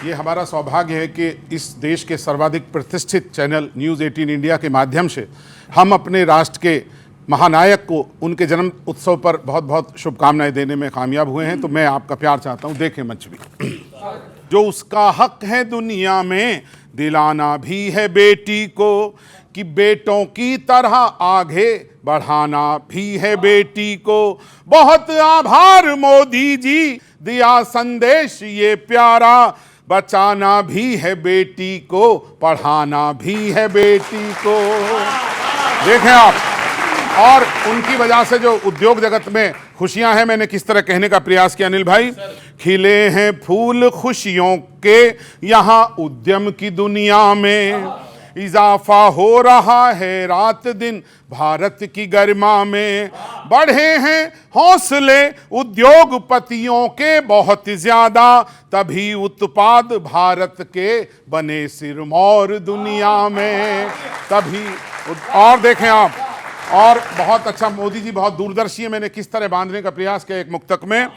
ये हमारा सौभाग्य है कि इस देश के सर्वाधिक प्रतिष्ठित चैनल न्यूज़ 18 इंडिया के माध्यम से हम अपने राष्ट्र के महानायक को उनके जन्म उत्सव पर बहुत बहुत शुभकामनाएं देने में कामयाब हुए हैं। तो मैं आपका प्यार चाहता हूं, देखें मंच भी। जो उसका हक है दुनिया में दिलाना भी है बेटी को, कि बेटों की तरह आगे बढ़ाना भी है बेटी को। बहुत आभार मोदी जी, दिया संदेश ये प्यारा, बचाना भी है बेटी को, पढ़ाना भी है बेटी को। देखें आप, और उनकी वजह से जो उद्योग जगत में खुशियां हैं, मैंने किस तरह कहने का प्रयास किया अनिल भाई। खिले हैं फूल खुशियों के यहाँ उद्यम की दुनिया में, इजाफा हो रहा है रात दिन भारत की गरिमा में। बढ़े हैं हौसले उद्योगपतियों के बहुत ज्यादा, तभी उत्पाद भारत के बने सिरमौर दुनिया में, तभी। और देखें आप, और बहुत अच्छा मोदी जी बहुत दूरदर्शी है, मैंने किस तरह बांधने का प्रयास किया एक मुक्तक में।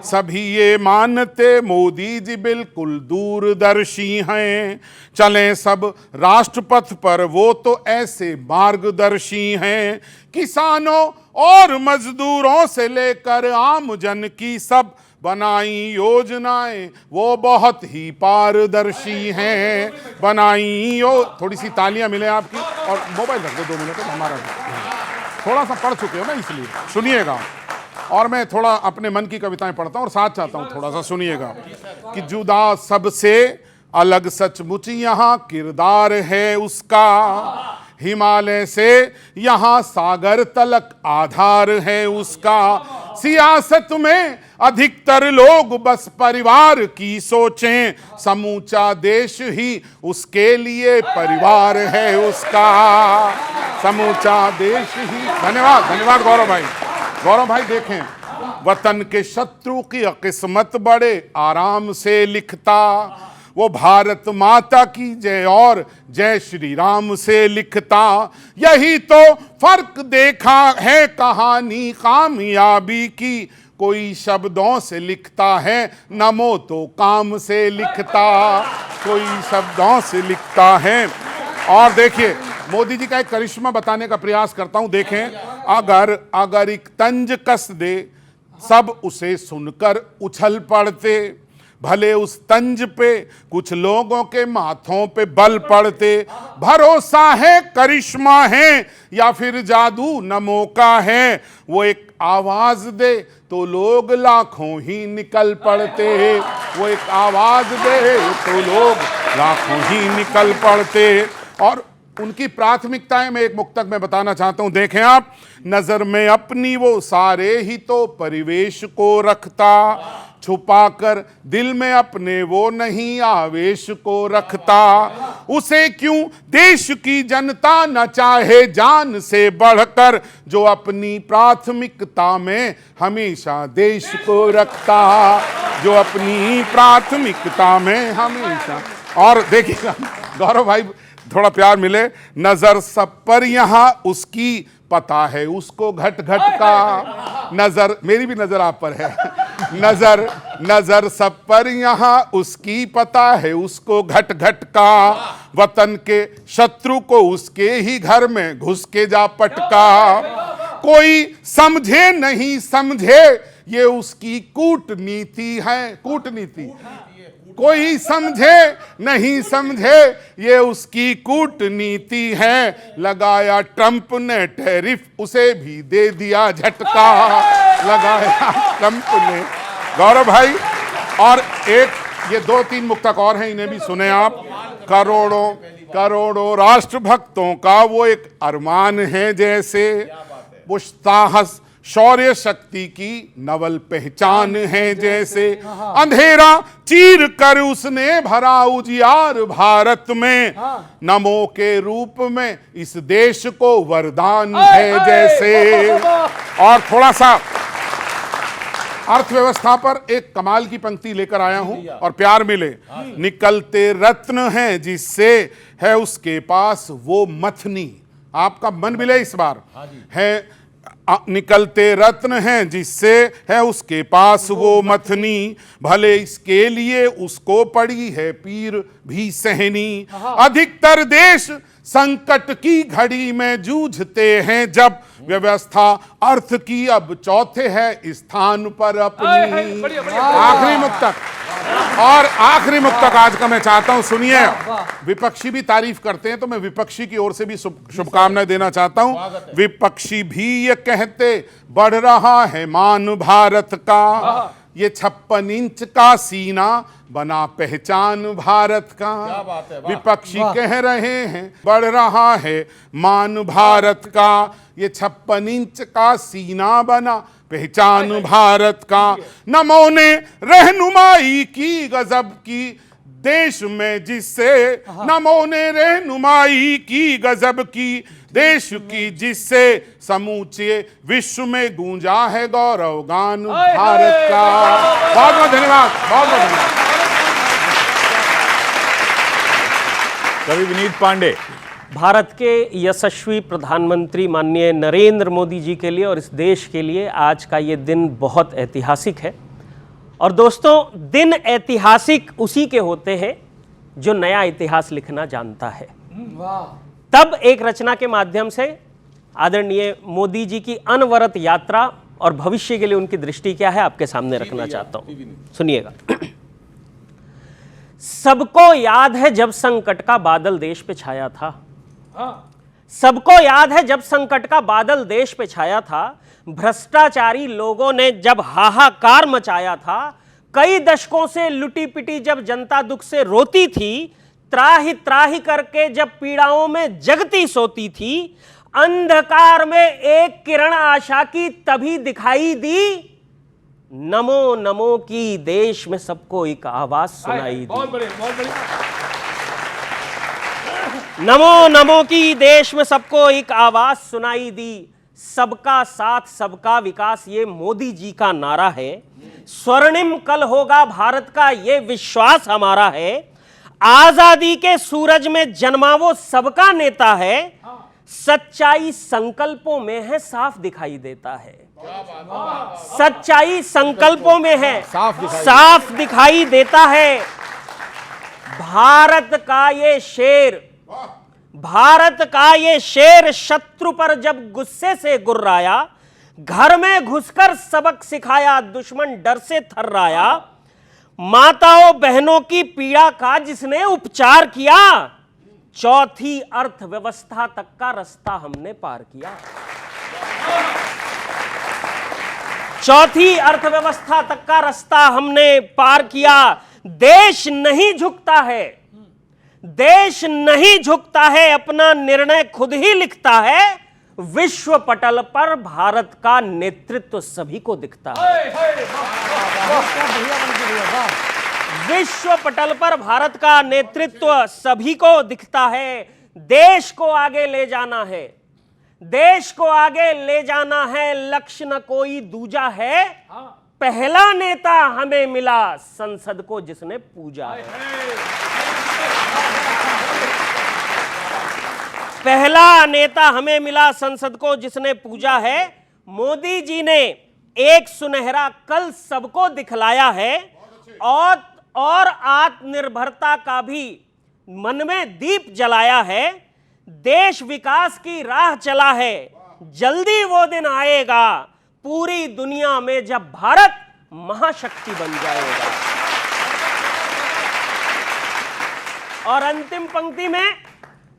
सभी ये मानते मोदी जी बिल्कुल दूरदर्शी हैं, चलें सब राष्ट्रपथ पर वो तो ऐसे मार्गदर्शी हैं। किसानों और मजदूरों से लेकर आम जन की सब बनाई योजनाएं वो बहुत ही पारदर्शी हैं। बनाई थोड़ी सी तालियां मिले आपकी, और मोबाइल रख दो 2 मिनट हमारा, थोड़ा सा पढ़ चुके हो ना इसलिए सुनिएगा। और मैं थोड़ा अपने मन की कविताएं पढ़ता हूं और साथ चाहता हूं थोड़ा सा सुनिएगा। कि जुदा सबसे अलग सचमुच यहाँ किरदार है उसका, हिमालय से यहाँ सागर तलक आधार है उसका। सियासत में अधिकतर लोग बस परिवार की सोचें, समूचा देश ही उसके लिए परिवार है उसका, समूचा देश ही। धन्यवाद, धन्यवाद गौरव भाई। गौरव भाई देखें, वतन के शत्रु की किस्मत बड़े आराम से लिखता, वो भारत माता की जय और जय श्री राम से लिखता। यही तो फर्क देखा है कहानी कामयाबी की, कोई शब्दों से लिखता है नमो तो काम से लिखता, कोई शब्दों से लिखता है। और देखिए मोदी जी का एक करिश्मा बताने का प्रयास करता हूं। देखें, अगर एक तंज कस दे सब उसे सुनकर उछल पड़ते, भले उस तंज पे कुछ लोगों के माथों पे बल पड़ते। भरोसा है करिश्मा है या फिर जादू नमो का है, वो एक आवाज दे तो लोग लाखों ही निकल पड़ते, वो एक आवाज दे तो लोग लाखों ही निकल पड़ते। और उनकी प्राथमिकताएं मैं एक मुक्तक में बताना चाहता हूं। देखें आप, नजर में अपनी वो सारे ही तो परिवेश को रखता, छुपाकर दिल में अपने वो नहीं आवेश को रखता। उसे क्यों देश की जनता न चाहे जान से बढ़कर, जो अपनी प्राथमिकता में हमेशा देश को रखता, जो अपनी प्राथमिकता में हमेशा। और देखिएगा गौरव भाई, थोड़ा प्यार मिले। नजर सब पर यहाँ उसकी, पता है उसको घट घट का। नजर, मेरी भी नजर आप पर है। नजर सब पर यहाँ उसकी, पता है उसको घट घट का। वतन के शत्रु को उसके ही घर में घुस के जा पटका। कोई समझे नहीं समझे ये उसकी कूटनीति है, कूटनीति। कोई समझे नहीं समझे ये उसकी कूटनीति है। लगाया ट्रंप ने टैरिफ, उसे भी दे दिया झटका, लगाया ट्रंप ने। गौरव भाई, और एक ये 2-3 मुक्तक और हैं, इन्हें भी सुने आप। करोड़ों राष्ट्रभक्तों का वो एक अरमान है जैसे, वो साहस शौर्य शक्ति की नवल पहचान है जैसे। अंधेरा चीर कर उसने भरा उजियार भारत में, नमो के रूप में इस देश को वरदान है जैसे। और थोड़ा सा अर्थव्यवस्था पर एक कमाल की पंक्ति लेकर आया हूं, और प्यार मिले। निकलते रत्न हैं जिससे है उसके पास वो मथनी। आपका मन मिले इस बार है। निकलते रत्न हैं जिससे है उसके पास वो मथनी, भले इसके लिए उसको पड़ी है पीर भी सहनी। अधिकतर देश संकट की घड़ी में जूझते हैं जब, व्यवस्था अर्थ की अब चौथे है स्थान पर अपनी। आखिरी मुक्तक, और आखिरी मुक्तक आज का मैं चाहता हूं, सुनिए। विपक्षी भी तारीफ करते हैं तो मैं विपक्षी की ओर से भी शुभकामनाएं देना चाहता हूं। विपक्षी भी ये कहते बढ़ रहा है मान भारत का, ये 56 इंच का सीना बना पहचान भारत का। विपक्षी कह रहे हैं बढ़ रहा है मान भारत का, ये 56 इंच का सीना बना पहचान भारत का। नमो ने रहनुमाई की गजब की देश में जिससे, नमो ने रहनुमाई की गजब की देश की जिससे, समूचे विश्व में गूंजा है गौरव गान भारत का। बहुत बहुत धन्यवाद, बहुत बहुत धन्यवाद। कवि विनीत पांडे। भारत के यशस्वी प्रधानमंत्री माननीय नरेंद्र मोदी जी के लिए और इस देश के लिए आज का ये दिन बहुत ऐतिहासिक है। और दोस्तों, दिन ऐतिहासिक उसी के होते हैं जो नया इतिहास लिखना जानता है। तब एक रचना के माध्यम से आदरणीय मोदी जी की अनवरत यात्रा और भविष्य के लिए उनकी दृष्टि क्या है आपके सामने रखना चाहता हूं। सुनिएगा। सबको याद है जब संकट का बादल देश पे छाया था, सबको याद है जब संकट का बादल देश पे छाया था, भ्रष्टाचारी लोगों ने जब हाहाकार मचाया था, कई दशकों से लुटी पिटी जब जनता दुख से रोती थी, त्राही त्राही करके जब पीड़ाओं में जगती सोती थी, अंधकार में एक किरण आशा की तभी दिखाई दी, नमो नमो की देश में सबको एक आवाज सुनाई दी। बहुत बढ़िया। नमो नमो की देश में सबको एक आवाज सुनाई दी। सबका साथ सबका विकास ये मोदी जी का नारा है। स्वर्णिम कल होगा भारत का ये विश्वास हमारा है। आजादी के सूरज में जन्मा वो सबका नेता है। सच्चाई संकल्पों में है साफ दिखाई देता है। सच्चाई संकल्पों में है साफ दिखाई देता है। भारत का ये शेर, भारत का ये शेर शत्रु पर जब गुस्से से गुर्राया, घर में घुसकर सबक सिखाया, दुश्मन डर से थर्राया। माताओं बहनों की पीड़ा का जिसने उपचार किया, चौथी अर्थव्यवस्था तक का रास्ता हमने पार किया। चौथी अर्थव्यवस्था तक का रास्ता हमने पार किया। देश नहीं झुकता है, देश नहीं झुकता है, अपना निर्णय खुद ही लिखता है। विश्व पटल पर भारत का नेतृत्व सभी को दिखता है। विश्व पटल पर भारत का नेतृत्व सभी को दिखता है। देश को आगे ले जाना है, देश को आगे ले जाना है, लक्ष्य न कोई दूजा है। पहला नेता हमें मिला संसद को जिसने पूजा है। पहला नेता हमें मिला संसद को जिसने पूजा है। मोदी जी ने एक सुनहरा कल सबको दिखलाया है और आत्मनिर्भरता का भी मन में दीप जलाया है। देश विकास की राह चला है, जल्दी वो दिन आएगा पूरी दुनिया में जब भारत महाशक्ति बन जाएगा। और अंतिम पंक्ति में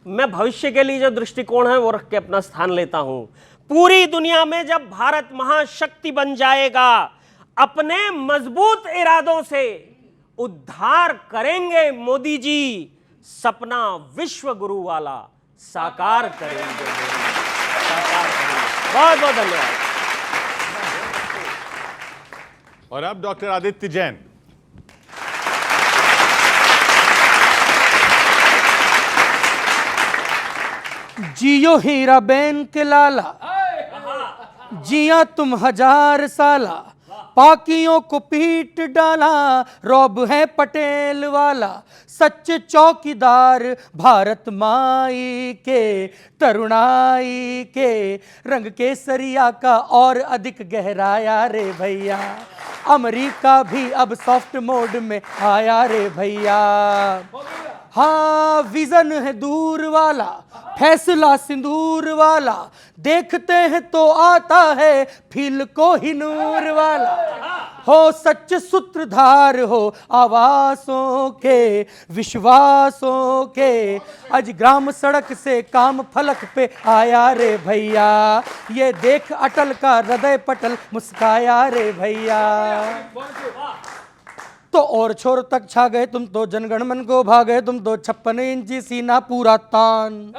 मैं भविष्य के लिए जो दृष्टिकोण है वो रख के अपना स्थान लेता हूं। पूरी दुनिया में जब भारत महाशक्ति बन जाएगा, अपने मजबूत इरादों से उद्धार करेंगे मोदी जी। सपना विश्व गुरु वाला साकार करेंगे, साकार करेंगे। बहुत बहुत धन्यवाद। और अब डॉक्टर आदित्य जैन। जियो हीरा बेन के लाला, जिया तुम 1000 साला, पाकियों को पीट डाला, रौब है पटेल वाला, सच्चे चौकीदार भारत माई के, तरुणाई के रंग केसरिया का और अधिक गहराया रे भैया, अमेरिका भी अब सॉफ्ट मोड में आया रे भैया। हाँ, विजन है दूर वाला, फैसला सिंदूर वाला, देखते हैं तो आता है फील को ही नूर वाला, हो सच्चे सूत्रधार हो आवासों के, विश्वासों के, आज ग्राम सड़क से काम फलक पे आया रे भैया, ये देख अटल का हृदय पटल मुस्काया रे भैया। तो और छोर तक छा गए तुम तो, जनगण मन को भा गए तुम तो, 56 इंची सीना पूरा तान,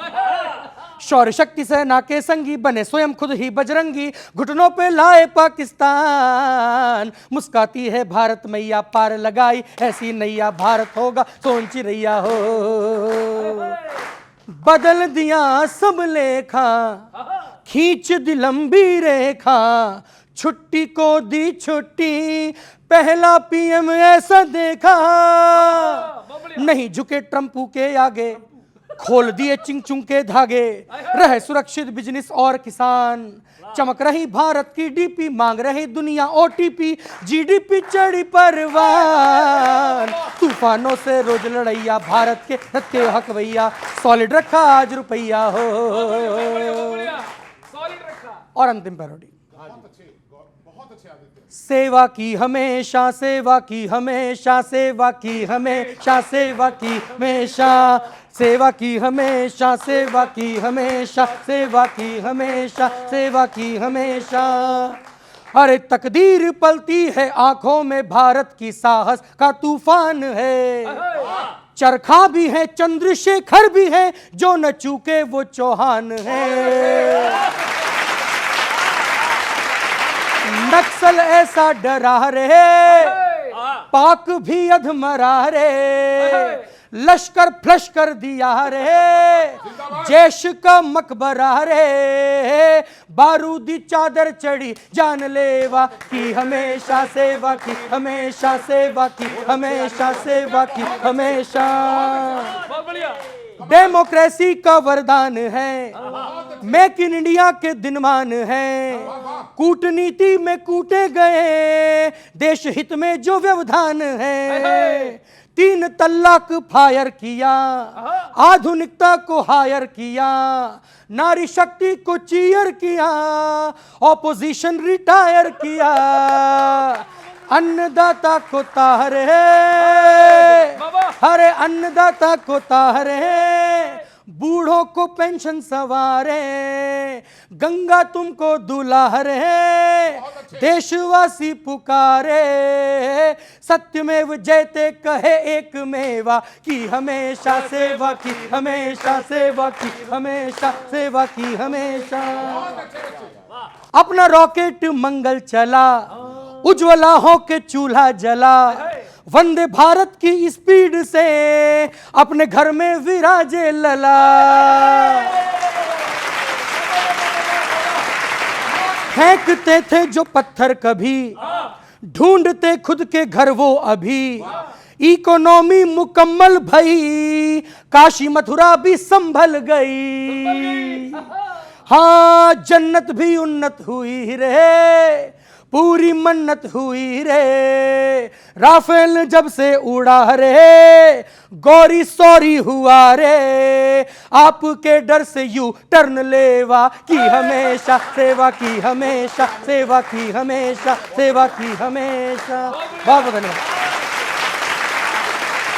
शौर्य शक्ति सेना के संगी बने स्वयं खुद ही बजरंगी, घुटनों पे लाए पाकिस्तान, मुस्काती है भारत मैया, पार लगाई ऐसी नैया, भारत होगा सोन चिरैया हो, बदल दिया सब लेखा, खींच दी लंबी रेखा, छुट्टी को दी छुट्टी, पहला पीएम ऐसा देखा, नहीं झुके ट्रंपू के आगे, खोल दिए चिंग के धागे, रहे सुरक्षित बिजनेस और किसान, चमक रही भारत की डीपी, मांग रही दुनिया ओटीपी, जीडीपी चढ़ी परवान, तूफानों से रोज लड़ैया, भारत के रथ के हकवैया, सॉलिड रखा आज रुपैया हो। और अंतिम पैरोडी, सेवा की हमेशा, सेवा की हमेशा, सेवा की हमेशा, सेवा की हमेशा, सेवा की हमेशा, सेवा की हमेशा, सेवा की हमेशा, सेवा की हमेशा। अरे तकदीर पलती है आंखों में, भारत की साहस का तूफान है, चरखा भी है चंद्रशेखर भी है, जो न चूके वो चौहान है, नक्सल ऐसा डरा रे, पाक भी अधमरा रे, लश्कर फ्लश कर दिया रे, जैश का मकबरा रे, बारूदी चादर चढ़ी जानलेवा की, हमेशा सेवा की, हमेशा सेवा की, हमेशा सेवा की, हमेशा। डेमोक्रेसी का वरदान है, मेक इन इंडिया के दिनमान है, कूटनीति में कूटे गए देश हित में जो व्यवधान है, 3 तलाक फायर किया, आधुनिकता को हायर किया, नारी शक्ति को चीयर किया, ऑपोजिशन रिटायर किया, अन्नदाता को तारे, हरे अन्नदाता को तारे, बूढ़ों को पेंशन सवारे, गंगा तुमको दुलारे, देशवासी पुकारे, सत्यमेव जयते कहे एक मेवा की, हमेशा सेवा की, हमेशा सेवा की, हमेशा सेवा की, हमेशा। अपना रॉकेट मंगल चला, उज्ज्वला हो के चूल्हा जला, वंदे भारत की स्पीड से अपने घर में विराजे लला, फेंकते थे जो पत्थर कभी, ढूंढते खुद के घर वो अभी, इकोनॉमी मुकम्मल भई, काशी मथुरा भी संभल गई, हाँ जन्नत भी उन्नत हुई रे, पूरी मन्नत हुई रे, राफेल जब से उड़ा रे, गौरी सॉरी हुआ रे, आपके डर से यू टर्न लेवा की, हमेशा सेवा की, हमेशा सेवा की, हमेशा सेवा की, हमेशा। बहुत धन्यवाद।